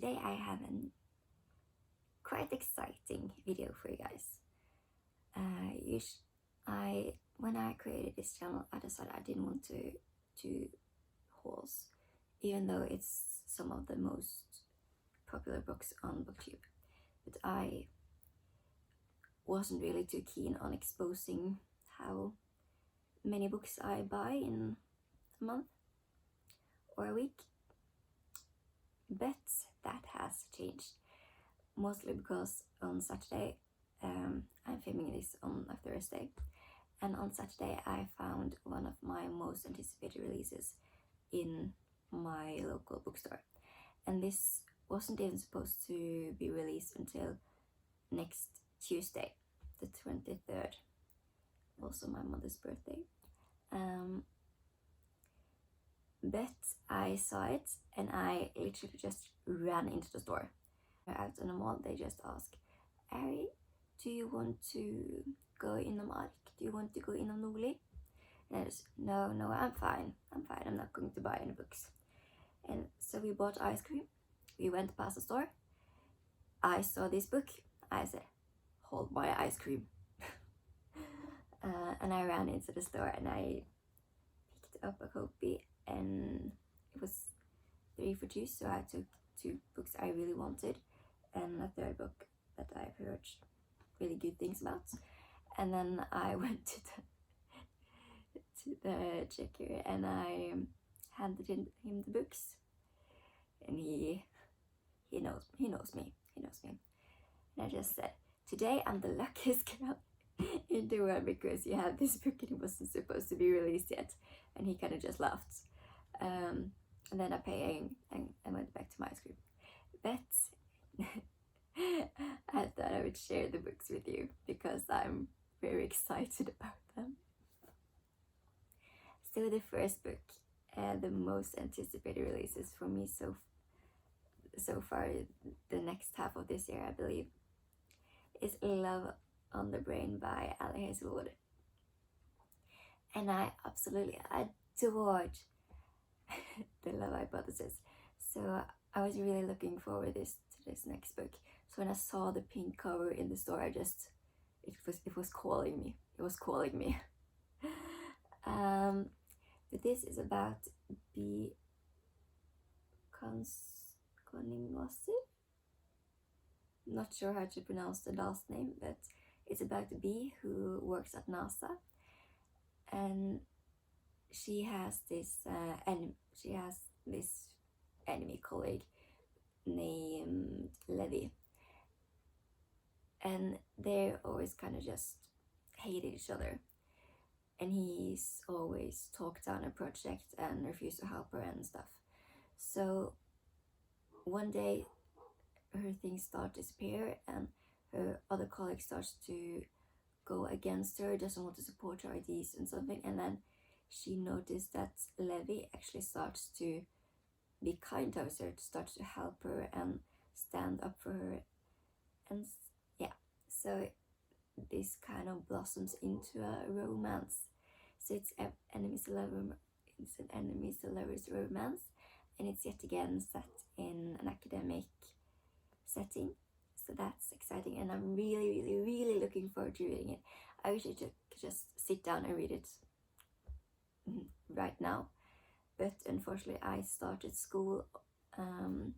today I have a quite exciting video for you guys. When I created this channel, I decided I didn't want to do hauls, even though it's some of the most popular books on BookTube. But I wasn't really too keen on exposing how many books I buy in a month or a week. But that has changed, mostly because on Saturday, I'm filming this on a Thursday, and on Saturday I found one of my most anticipated releases in my local bookstore, and this wasn't even supposed to be released until next Tuesday, the 23rd, also my mother's birthday. But I saw it and I literally just ran into the store. Out in the mall, they just ask, Ari, do you want to go in the mark? Do you want to go in the Noli? And I just, no, I'm fine, I'm not going to buy any books. And so we bought ice cream, we went past the store, I saw this book, I said, hold my ice cream. And I ran into the store and I picked up a copy, and it was 3 for 2, so I took 2 books I really wanted and a third book that I've heard really good things about. And then I went to the checker and I handed him the books, and he knows me. And I just said, today I'm the luckiest girl in the world because you have this book and it wasn't supposed to be released yet. And he kind of just laughed. And then I paid and went back to my ice cream. But I thought I would share the books with you because I'm very excited about them. So the first book, the most anticipated releases for me so far, the next half of this year I believe, is Love on the Brain by Ali Hazelwood. And I absolutely adored the Love Hypothesis. So I was really looking forward to this next book. So when I saw the pink cover in the store, it was calling me. It was calling me. But this is about B. Koningwasi. Not sure how to pronounce the last name, but it's about B who works at NASA, and she has this enemy colleague named Levi, and they always kind of just hated each other, and he's always talked down a project and refused to help her and stuff. So one day her things start to disappear and her other colleague starts to go against her, doesn't want to support her ideas and something, and then she noticed that Levi actually starts to be kind towards her, starts to help her and stand up for her, and yeah, so this kind of blossoms into a romance. So it's an enemies to lovers romance, and it's yet again set in an academic setting. So that's exciting, and I'm really looking forward to reading it. I wish I could just sit down and read it right now, but unfortunately I started school on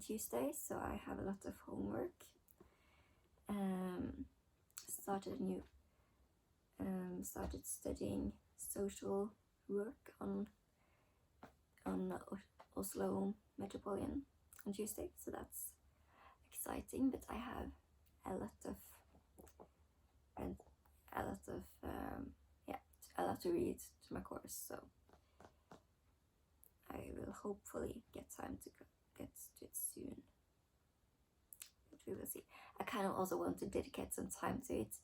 Tuesday, so I have a lot of homework. Started studying social work on Oslo Metropolitan on Tuesday, so that's exciting. But I have a lot to read to my course, so I will hopefully get time to get to it soon, but we will see. I kind of also want to dedicate some time to it,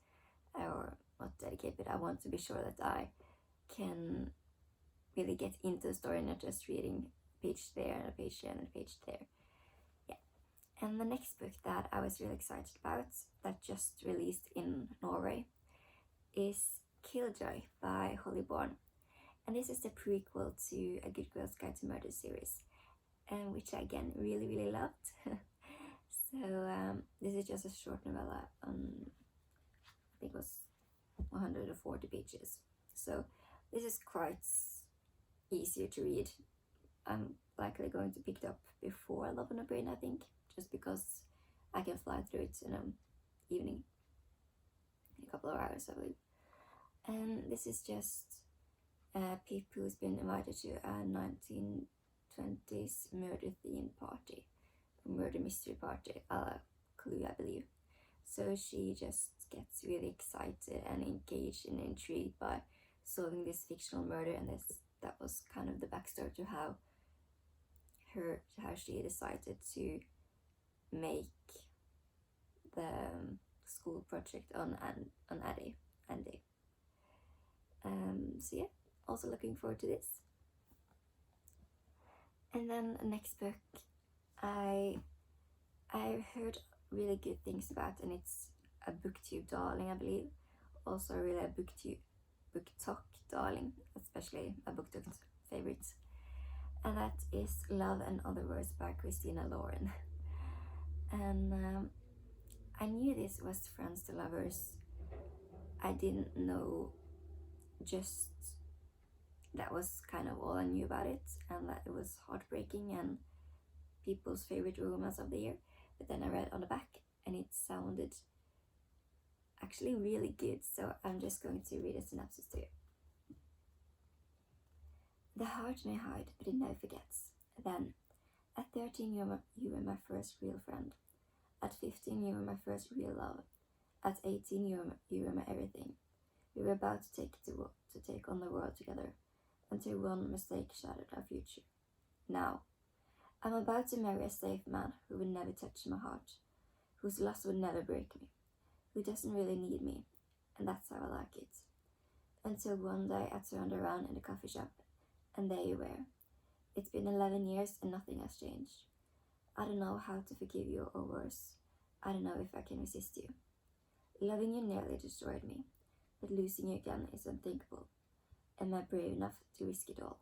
or not dedicate, but I want to be sure that I can really get into the story, not just reading a page there and a page there and a page there. Yeah. And the next book that I was really excited about, that just released in Norway, is Killjoy by Holly Bourne. And this is the prequel to A Good Girl's Guide to Murder series. and which I again really loved. So this is just a short novella. I think it was 140 pages. So this is quite easier to read. I'm likely going to pick it up before Love on a Brain, I think, just because I can fly through it in an evening, in a couple of hours, I believe. And this is just Pip, who's been invited to a 1920s murder theme party, a murder mystery party, a la Clue, I believe. So she just gets really excited and engaged and intrigued by solving this fictional murder, and that was kind of the backstory to how she decided to make the school project on Andy. So yeah, also looking forward to this. And then the next book I've heard really good things about, and it's a booktube darling, I believe. Also really a BookTok darling, especially a BookTok favorite. And that is Love and Other Words by Christina Lauren. And I knew this was Friends to Lovers. I didn't know just that was kind of all I knew about it, and that it was heartbreaking and people's favorite romance of the year. But then I read on the back and it sounded actually really good, so I'm just going to read a synopsis to you. The heart may hide, but it never forgets. Then, at 13 you were my first real friend. At 15 you were my first real love. At 18 you were my everything. We were about to take on the world together, until one mistake shattered our future. Now, I'm about to marry a safe man who would never touch my heart, whose loss would never break me, who doesn't really need me, and that's how I like it. Until one day I turned around in the coffee shop, and there you were. It's been 11 years and nothing has changed. I don't know how to forgive you, or worse, I don't know if I can resist you. Loving you nearly destroyed me, but losing you again is unthinkable. Am I brave enough to risk it all?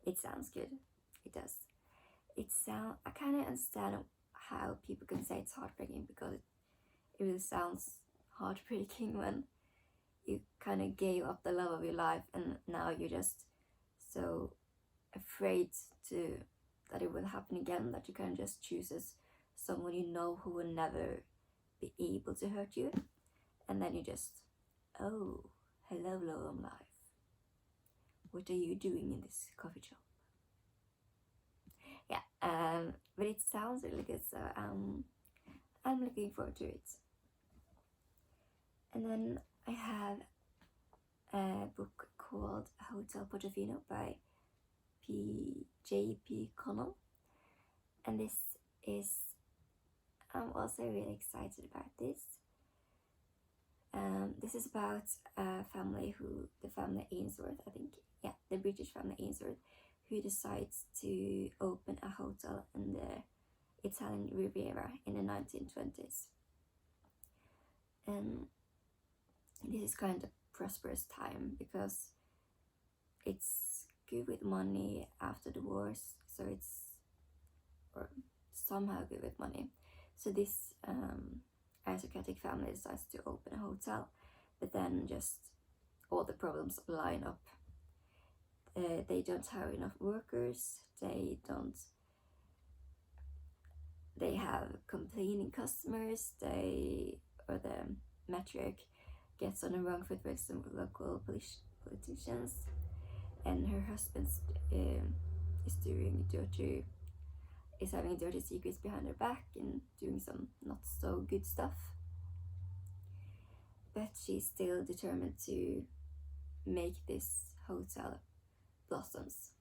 It sounds good. It does. I kind of understand how people can say it's heartbreaking, because it really sounds heartbreaking when you kind of gave up the love of your life and now you're just so afraid that it will happen again, that you kind of just chooses someone you know who will never be able to hurt you, and then you just, oh, hello love life, what are you doing in this coffee shop? Yeah, but it sounds really good, so I'm looking forward to it. And then I have a book called Hotel Portofino by J.P. Connell, and I'm also really excited about this. This is about a family the family Ainsworth, I think, yeah, the British family Ainsworth, who decides to open a hotel in the Italian Riviera in the 1920s. And this is kind of a prosperous time because it's good with money after the wars, or somehow good with money. So this aristocratic family decides to open a hotel, but then just all the problems line up. They don't have enough workers, they have complaining customers, the matriarch gets on the wrong foot with some local politicians, and her husband is having dirty secrets behind her back and doing some not so good stuff. But she's still determined to make this hotel blossoms.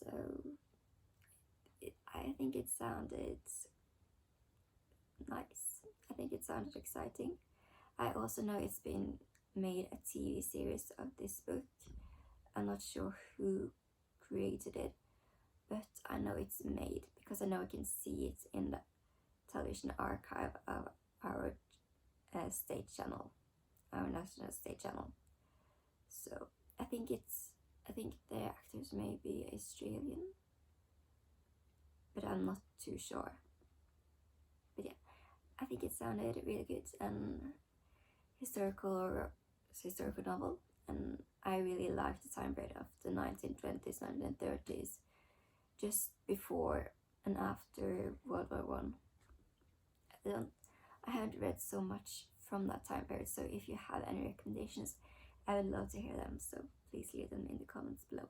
So I think it sounded nice. I think it sounded exciting. I also know it's been made a TV series of this book. I'm not sure who created it, but I know it's made because I know I can see it in the television archive of our state channel, our national state channel. So I think the actors may be Australian, but I'm not too sure. But yeah, I think it sounded really good and historical novel, and I really liked the time period of the 1920s, 1930s, just before and after World War One. I haven't read so much from that time period, so if you have any recommendations, I would love to hear them, so please leave them in the comments below.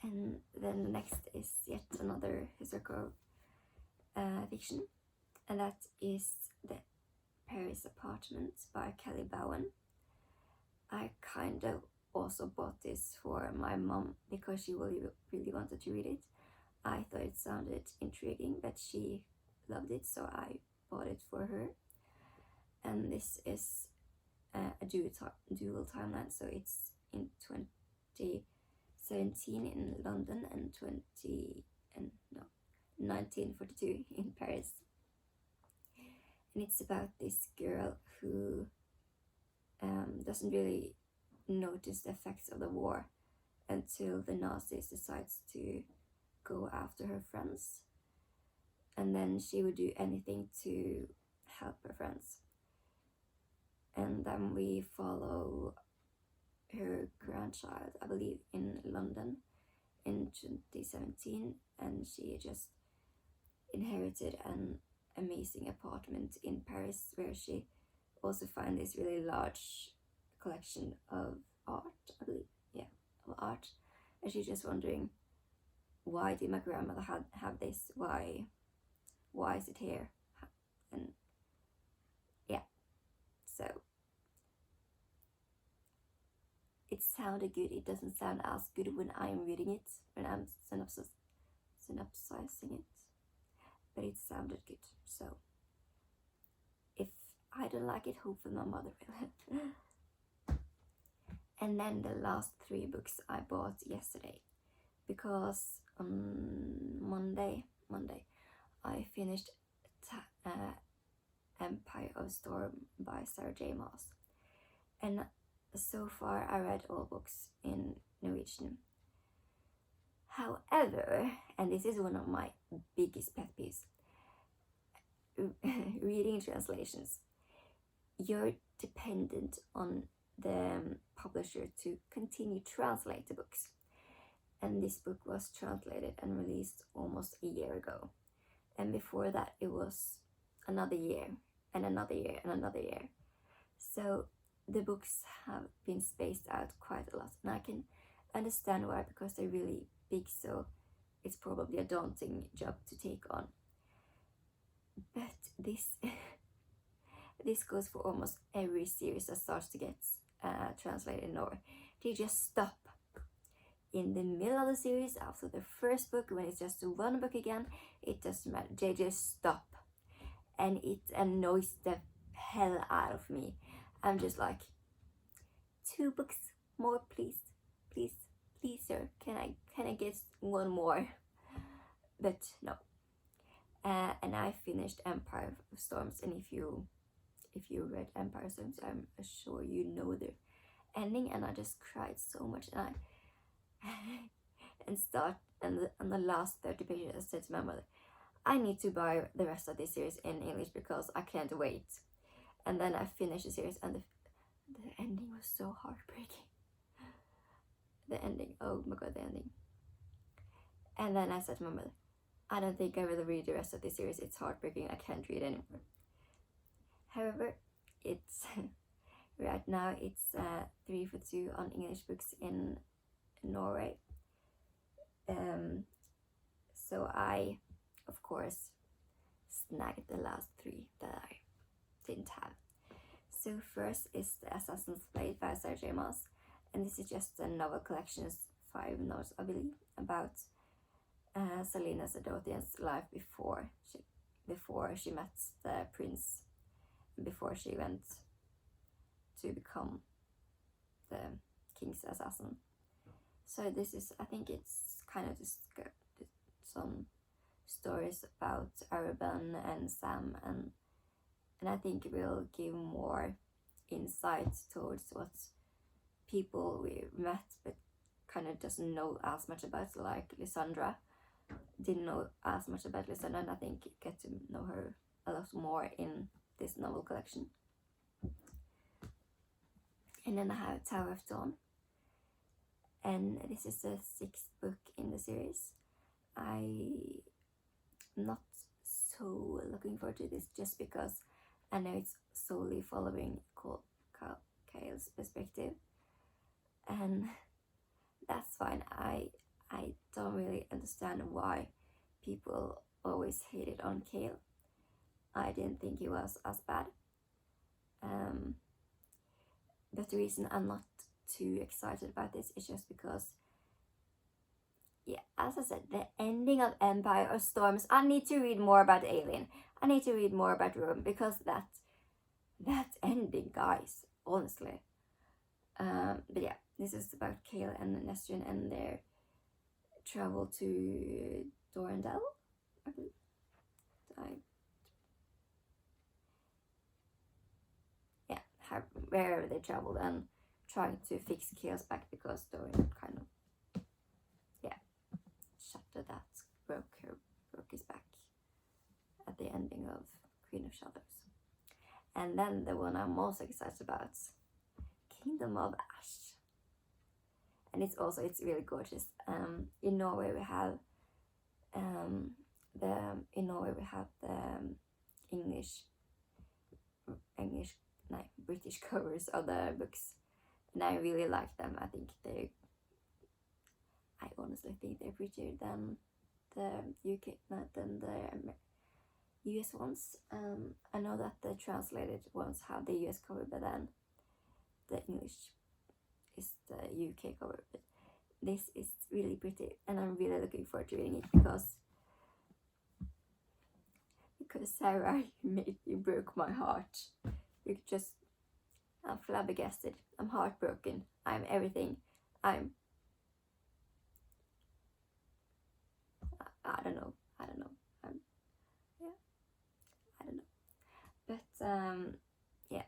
And then the next is yet another historical fiction, and that is The Paris Apartment by Kelly Bowen. I kind of also bought this for my mom because she really wanted to read it. I thought it sounded intriguing, but she loved it, so I bought it for her. And this is a dual timeline, so it's in 2017 in London and 1942 in Paris. And it's about this girl who doesn't really notice the effects of the war until the Nazis decides to go after her friends, and then she would do anything to help her friends. And then we follow her grandchild, I believe, in London in 2017, and she just inherited an amazing apartment in Paris where she also finds this really large collection of art, I believe, of art, and she's just wondering, why did my grandmother have this? Why is it here? And yeah, so it sounded good. It doesn't sound as good when I'm reading it, when I'm synopsizing it, but it sounded good. So if I don't like it, hopefully my mother will. And then the last 3 books I bought yesterday, because on Monday I finished Empire of Storm by Sarah J. Maas, and so far I read all books in Norwegian. However, and this is one of my biggest pet peeves, reading translations. You're dependent on the publisher to continue translate the books. And this book was translated and released almost a year ago. And before that it was another year and another year and another year. So the books have been spaced out quite a lot. And I can understand why, because they're really big, so it's probably a daunting job to take on. But this this goes for almost every series that starts to get translated in Norway. They just stop in the middle of the series after the first book, when it's just one book again. It doesn't matter, they just stop, and it annoys the hell out of me. I'm just like, 2 books more, please, sir, can I get one more? But no. And I finished Empire of Storms, and if you read Empire of Storms, I'm sure you know the ending, and I just cried so much. And on the last 30 pages, I said to my mother, I need to buy the rest of this series in English because I can't wait. And then I finished the series, and the ending was so heartbreaking. The ending, oh my god, the ending. And then I said to my mother, I don't think I will read the rest of this series. It's heartbreaking. I can't read anymore. However, it's right now it's 3 for 2 on English books in Norway. So I, of course, snagged the last 3 that I didn't have. So first is The Assassin's Blade by Sarah J. Maas, and this is just a novel collection, 5 novels, I believe, about Selena Sedotian's life before she met the prince, before she went to become the king's assassin. So this is, I think it's kind of just some stories about Arabelle and Sam, and I think it will give more insight towards what people we met but kind of doesn't know as much about, like Lysandra, didn't know as much about Lysander, and I think get to know her a lot more in this novel collection. And then I have Tower of Dawn, and this is the 6th book in the series. I'm not so looking forward to this just because I know it's solely following Kale's perspective, and that's fine. I don't really understand why people always hated on Kale. I didn't think he was as bad. But the reason I'm not too excited about this is just because, yeah, as I said, the ending of Empire of Storms, I need to read more about Alien. I need to read more about Rome, because that ending, guys, honestly. But yeah, this is about Kale and Nestrian and their travel to Dorandel, I believe. Wherever they traveled, and trying to fix Kale's back because Dorian kind of, shattered that, broke his back at the ending of Queen of Shadows. And then the one I'm most excited about, Kingdom of Ash. And it's really gorgeous. In Norway we have the British covers of the books, and I really like them. I honestly think they're prettier than the UK, than the US ones. I know that the translated ones have the US cover, but then the English is the UK cover. But this is really pretty, and I'm really looking forward to reading it because Sarah, you broke my heart. I'm flabbergasted. I'm heartbroken. I'm everything. I don't know. I don't know. I don't know. But yeah,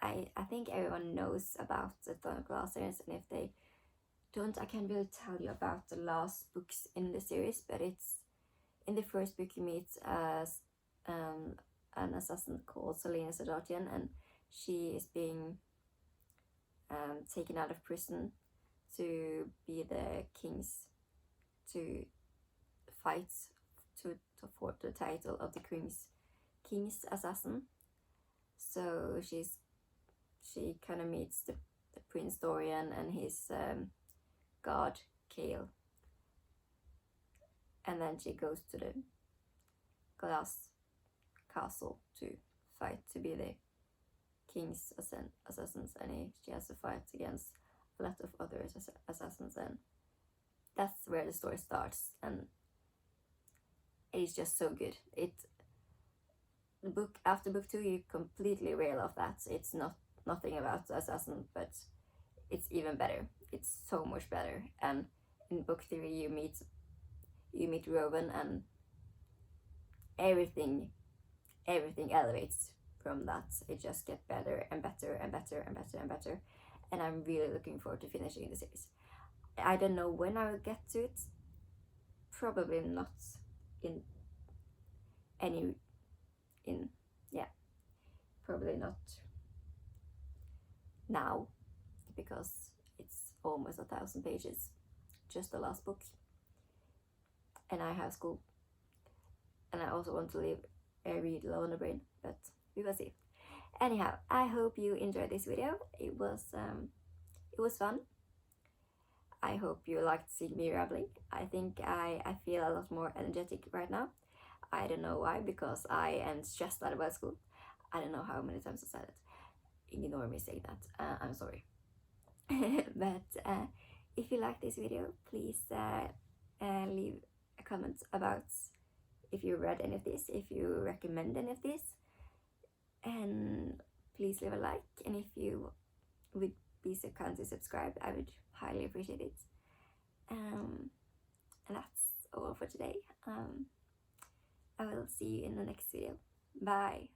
I think everyone knows about the Throne of Glass series, and if they don't, I can't really tell you about the last books in the series. But it's in the first book you meet an assassin called Selena Sedatian, and she is being taken out of prison to be the king's, to fight for the title of the king's assassin. So she kind of meets the Prince Dorian and his guard Kale, and then she goes to the glass castle to fight to be the king's assassins, and she has to fight against a lot of other assassins, and that's where the story starts, and it's just so good. After book 2 you completely rail off that. It's nothing about the assassin, but it's even better. It's so much better. And in book 3 you meet Rowan, and everything elevates from that. It just gets better and better and better and better and better, and I'm really looking forward to finishing the series. I don't know when I will get to it. Probably not probably not now, because it's almost 1,000 pages, just the last book, and I have school, and I also want to read Low on the Brain, but we will see. Anyhow, I hope you enjoyed this video. It was fun. I hope you liked seeing me rambling. I think I feel a lot more energetic right now. I don't know why, because I am stressed out about school. I don't know how many times I said it. Ignore me saying that. I'm sorry. But if you like this video, please leave a comment about if you read any of this, if you recommend any of this, and please leave a like, and if you would be so kind to subscribe, I would highly appreciate it. And that's all for today. I will see you in the next video. Bye.